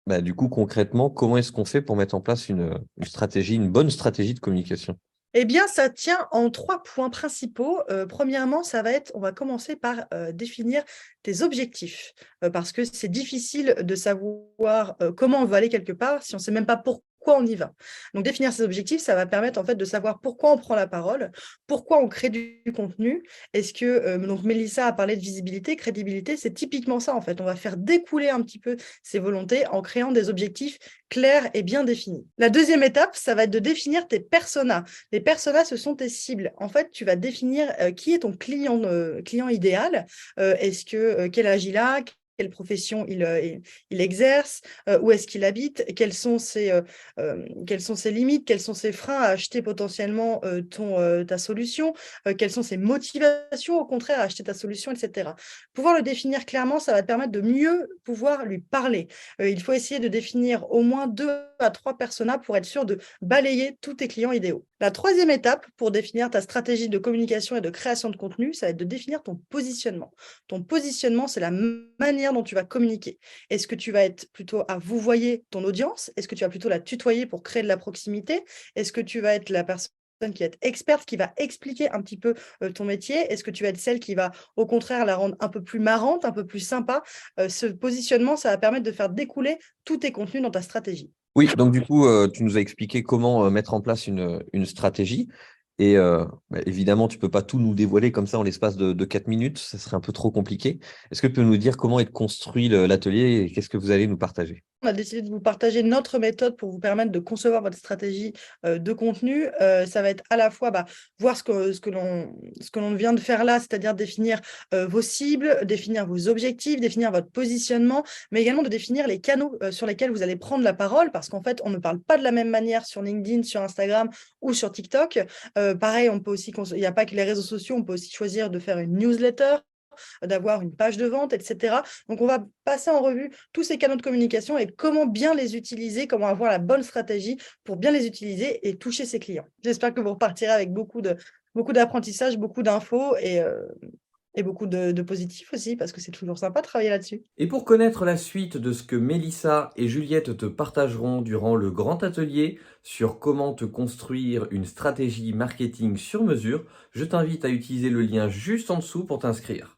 Du coup, concrètement, comment est-ce qu'on fait pour mettre en place une stratégie, une bonne stratégie de communication? Eh bien, ça tient en 3 points principaux. Premièrement, ça va être on va commencer par, définir tes objectifs, parce que c'est difficile de savoir, comment on veut aller quelque part si on ne sait même pas pourquoi on y va. Donc définir ses objectifs, ça va permettre en fait de savoir pourquoi on prend la parole, pourquoi on crée du contenu. Est-ce que, donc Mélissa a parlé de visibilité, crédibilité, c'est typiquement ça en fait. On va faire découler un petit peu ses volontés en créant des objectifs clairs et bien définis. La deuxième étape, ça va être de définir tes personas. Les personas, ce sont tes cibles. En fait, tu vas définir qui est ton client idéal. Est-ce que quel âge il a, quelle profession il exerce, où est-ce qu'il habite, quelles sont ses limites, quels sont ses freins à acheter potentiellement ta solution, quelles sont ses motivations au contraire à acheter ta solution, etc. Pouvoir le définir clairement, ça va te permettre de mieux pouvoir lui parler. Il faut essayer de définir au moins 2 à 3 personas pour être sûr de balayer tous tes clients idéaux. La troisième étape pour définir ta stratégie de communication et de création de contenu, ça va être de définir ton positionnement. Ton positionnement, c'est la manière dont tu vas communiquer. Est-ce que tu vas être plutôt à vous voyez ton audience? Est-ce que tu vas plutôt la tutoyer pour créer de la proximité? Est-ce que tu vas être la personne qui va être experte, qui va expliquer un petit peu ton métier? Est-ce que tu vas être celle qui va, au contraire, la rendre un peu plus marrante, un peu plus sympa? Ce positionnement, ça va permettre de faire découler tous tes contenus dans ta stratégie. Oui, donc du coup, tu nous as expliqué comment mettre en place une stratégie. Et évidemment, tu peux pas tout nous dévoiler comme ça en l'espace de 4 minutes, ça serait un peu trop compliqué. Est-ce que tu peux nous dire comment est construit l'atelier et qu'est-ce que vous allez nous partager? On a décidé de vous partager notre méthode pour vous permettre de concevoir votre stratégie de contenu. Ça va être à la fois voir ce que l'on vient de faire là, c'est-à-dire définir vos cibles, définir vos objectifs, définir votre positionnement, mais également de définir les canaux sur lesquels vous allez prendre la parole, parce qu'en fait, on ne parle pas de la même manière sur LinkedIn, sur Instagram ou sur TikTok. Pareil, on peut aussi, il n'y a pas que les réseaux sociaux, on peut aussi choisir de faire une newsletter, d'avoir une page de vente, etc. Donc, on va passer en revue tous ces canaux de communication et comment bien les utiliser, comment avoir la bonne stratégie pour bien les utiliser et toucher ses clients. J'espère que vous repartirez avec beaucoup d'apprentissage, beaucoup d'infos et beaucoup de positifs aussi, parce que c'est toujours sympa de travailler là-dessus. Et pour connaître la suite de ce que Mélissa et Juliette te partageront durant le grand atelier sur comment te construire une stratégie marketing sur mesure, je t'invite à utiliser le lien juste en dessous pour t'inscrire.